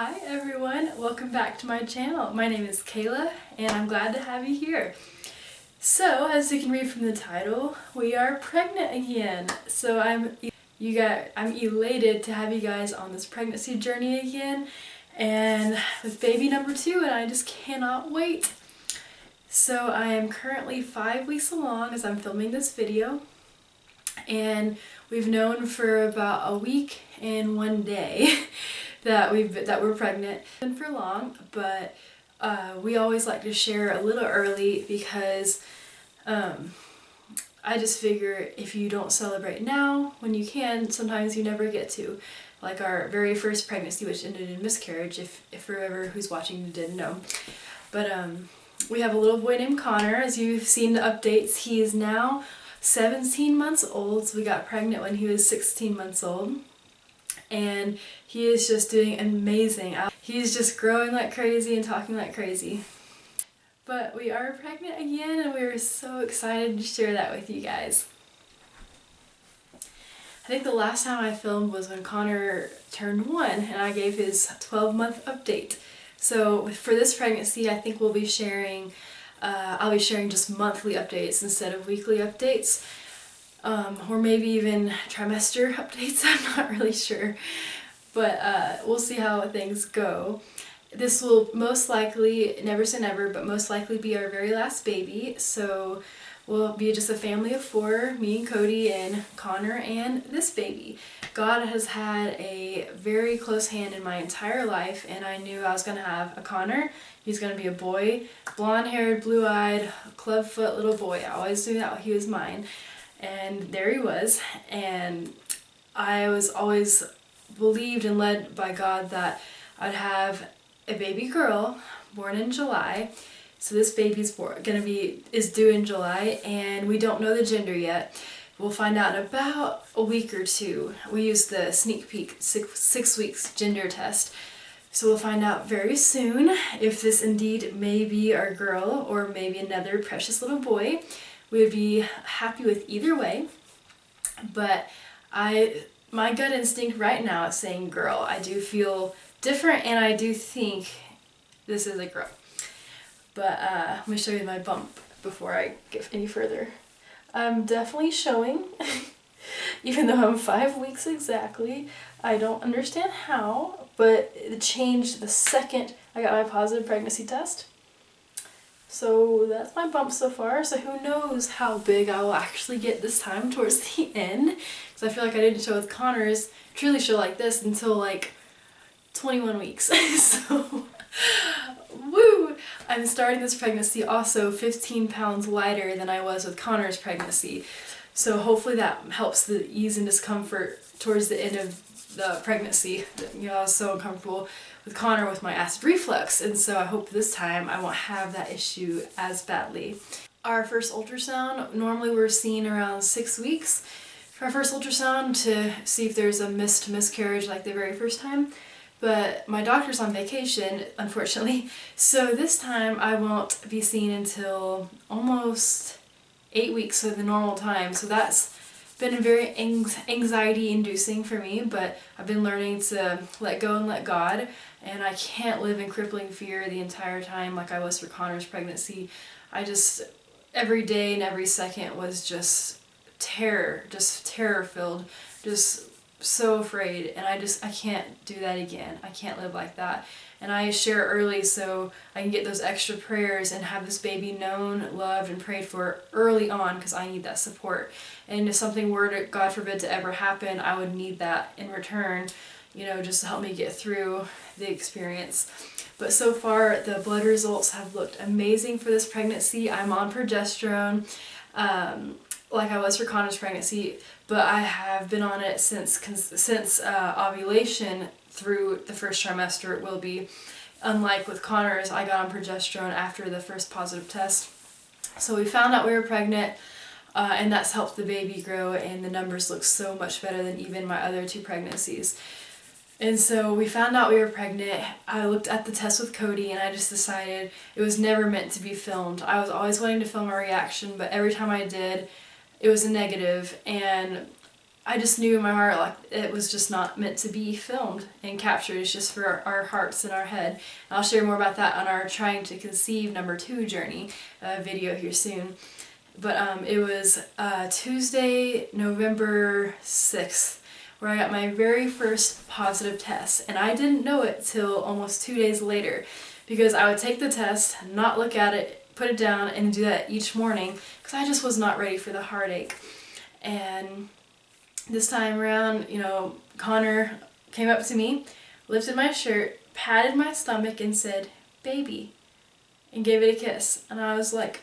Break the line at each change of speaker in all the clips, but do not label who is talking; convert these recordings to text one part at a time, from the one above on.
Hi everyone, welcome back to my channel. My name is Kayla and I'm glad to have you here. So, as you can read from the title, we are pregnant again. So I'm elated to have you guys on this pregnancy journey again and with baby number 2, and I just cannot wait. So I am currently 5 weeks along as I'm filming this video, and we've known for about a week and 1 day that we're pregnant. It's been for long, but we always like to share a little early because I just figure if you don't celebrate now when you can, sometimes you never get to. Like our very first pregnancy, which ended in miscarriage, if whoever who's watching didn't know. But we have a little boy named Connor. As you've seen the updates, he is now 17 months old. So we got pregnant when he was 16 months old. And he is just doing amazing. He's just growing like crazy and talking like crazy. But we are pregnant again, and we are so excited to share that with you guys. I think the last time I filmed was when Connor turned 1 and I gave his 12-month update. So for this pregnancy, I think we'll be sharing, I'll be sharing just monthly updates instead of weekly updates. Or maybe even trimester updates, I'm not really sure. But we'll see how things go. This will most likely, never say never, but most likely be our very last baby. So we'll be just a family of 4, me and Cody and Connor and this baby. God has had a very close hand in my entire life, and I knew I was going to have a Connor. He's going to be a boy, blonde-haired, blue-eyed, clubfoot little boy. I always knew that he was mine. And there he was, and I was always believed and led by God that I'd have a baby girl born in July. So this baby's is due in July, and we don't know the gender yet. We'll find out in about a week or 2. We use the sneak peek 6 weeks gender test. So we'll find out very soon if this indeed may be our girl or maybe another precious little boy. We would be happy with either way, but my gut instinct right now is saying girl. I do feel different, and I do think this is a girl. But let me show you my bump before I get any further. I'm definitely showing, even though I'm 5 weeks exactly. I don't understand how, but it changed the second I got my positive pregnancy test. So that's my bump so far, so who knows how big I will actually get this time towards the end. So I feel like I didn't show with Connor's truly show like this until like 21 weeks. So, woo! I'm starting this pregnancy also 15 pounds lighter than I was with Connor's pregnancy. So hopefully that helps the ease and discomfort towards the end of the pregnancy. You know, I was so uncomfortable with Connor with my acid reflux, and so I hope this time I won't have that issue as badly. Our first ultrasound, normally we're seen around 6 weeks for our first ultrasound to see if there's a miscarriage like the very first time. But my doctor's on vacation, unfortunately, so this time I won't be seen until almost 8 weeks, so the normal time. So that's been very anxiety inducing for me, but I've been learning to let go and let God, and I can't live in crippling fear the entire time like I was for Connor's pregnancy. Every day and every second was just terror filled, just so afraid, and I can't do that again. I can't live like that. And I share early so I can get those extra prayers and have this baby known, loved, and prayed for early on, because I need that support. And if something were to, God forbid, to ever happen, I would need that in return, you know, just to help me get through the experience. But so far, the blood results have looked amazing for this pregnancy. I'm on progesterone, like I was for Connor's pregnancy, but I have been on it since ovulation through the first trimester. It will be. Unlike with Connor's, I got on progesterone after the first positive test. So we found out we were pregnant, and that's helped the baby grow, and the numbers look so much better than even my other 2 pregnancies. And so we found out we were pregnant. I looked at the test with Cody, and I just decided it was never meant to be filmed. I was always wanting to film a reaction, but every time I did, it was a negative, and I just knew in my heart like it was just not meant to be filmed and captured. It's just for our hearts and our head. And I'll share more about that on our Trying to Conceive #2 journey video here soon. But it was Tuesday, November 6th, where I got my very first positive test. And I didn't know it till almost 2 days later, because I would take the test, not look at it, put it down, and do that each morning because I just was not ready for the heartache. And this time around, you know, Connor came up to me, lifted my shirt, patted my stomach, and said, "Baby," and gave it a kiss. And I was like,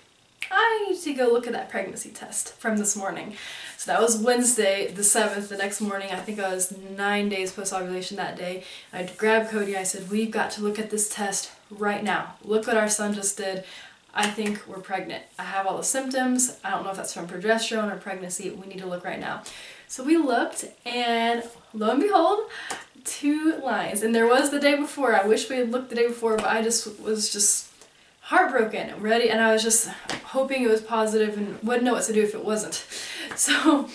I need to go look at that pregnancy test from this morning. So that was Wednesday, the 7th, the next morning. I think I was 9 days post-ovulation that day. I grabbed Cody, I said, "We've got to look at this test right now. Look what our son just did. I think we're pregnant. I have all the symptoms. I don't know if that's from progesterone or pregnancy. We need to look right now." So we looked, and lo and behold, 2 lines. And there was the day before. I wish we had looked the day before, but I was just heartbroken, ready, and I was just hoping it was positive and wouldn't know what to do if it wasn't. So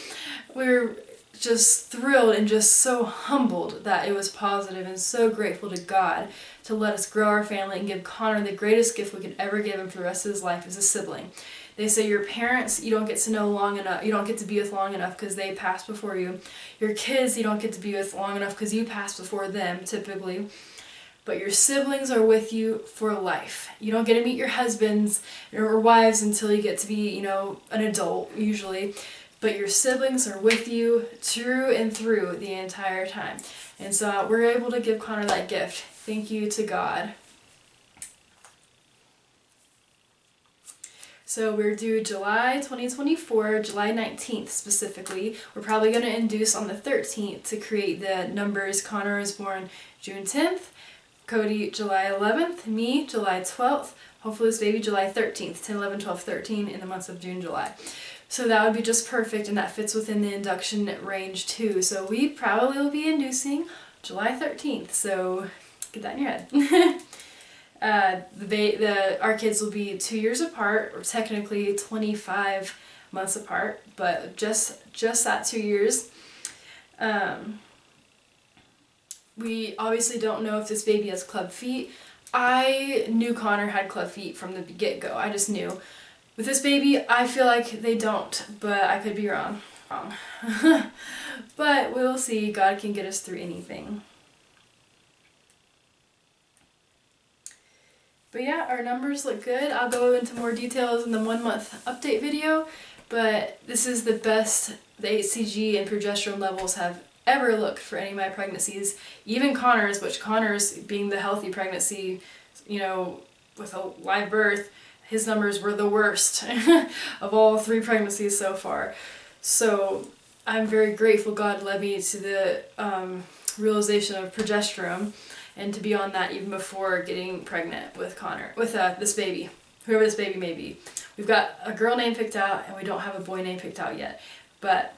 we were just thrilled and just so humbled that it was positive, and so grateful to God to let us grow our family and give Connor the greatest gift we could ever give him for the rest of his life as a sibling. They say your parents you don't get to know long enough, you don't get to be with long enough because they passed before you. Your kids you don't get to be with long enough because you passed before them, typically. But your siblings are with you for life. You don't get to meet your husbands or wives until you get to be, you know, an adult, usually. But your siblings are with you through and through the entire time. And so we're able to give Connor that gift. Thank you to God. So we're due July 2024, July 19th specifically. We're probably going to induce on the 13th to create the numbers. Connor was born June 10th. Cody, July 11th, me, July 12th, hopefully this baby, July 13th, 10, 11, 12, 13 in the months of June, July. So that would be just perfect, and that fits within the induction range too. So we probably will be inducing July 13th, so get that in your head. Our kids will be 2 years apart, or technically 25 months apart, but just that 2 years. We obviously don't know if this baby has club feet. I knew Connor had club feet from the get-go. I just knew. With this baby, I feel like they don't, but I could be wrong. But we'll see. God can get us through anything. But yeah, our numbers look good. I'll go into more details in the 1-month update video, but this is the best the HCG and progesterone levels have ever looked for any of my pregnancies. Even Connor's, which Connor's being the healthy pregnancy, you know, with a live birth, his numbers were the worst of all 3 pregnancies so far. So I'm very grateful God led me to the realization of progesterone and to be on that even before getting pregnant with Connor, with this baby, whoever this baby may be. We've got a girl name picked out and we don't have a boy name picked out yet, but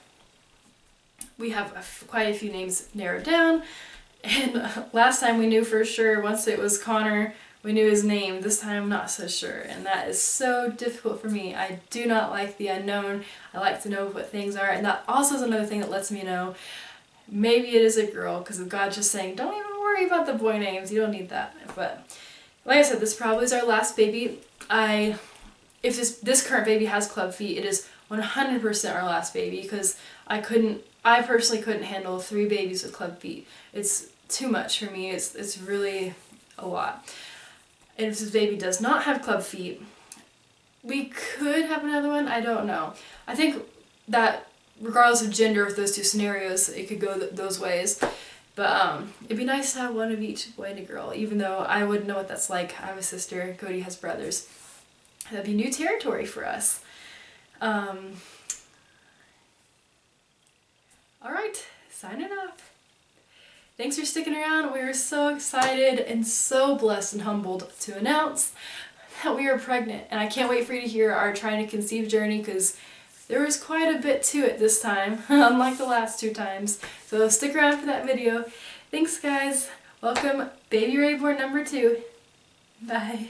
we have quite a few names narrowed down, and last time we knew for sure, once it was Connor, we knew his name. This time I'm not so sure, and that is so difficult for me. I do not like the unknown. I like to know what things are, and that also is another thing that lets me know maybe it is a girl, because of God just saying, don't even worry about the boy names, you don't need that. But like I said, this probably is our last baby. If this current baby has club feet, it is 100% our last baby, because I personally couldn't handle 3 babies with club feet. It's too much for me. It's really a lot. And if this baby does not have club feet, we could have another one. I don't know. I think that regardless of gender of those 2 scenarios, it could go those ways. But it'd be nice to have one of each, boy and a girl, even though I wouldn't know what that's like. I have a sister, Cody has brothers. That'd be new territory for us. Alright, signing off. Thanks for sticking around. We are so excited and so blessed and humbled to announce that we are pregnant. And I can't wait for you to hear our Trying to Conceive journey, because there was quite a bit to it this time, unlike the last 2 times. So stick around for that video. Thanks guys. Welcome baby ready born #2. Bye.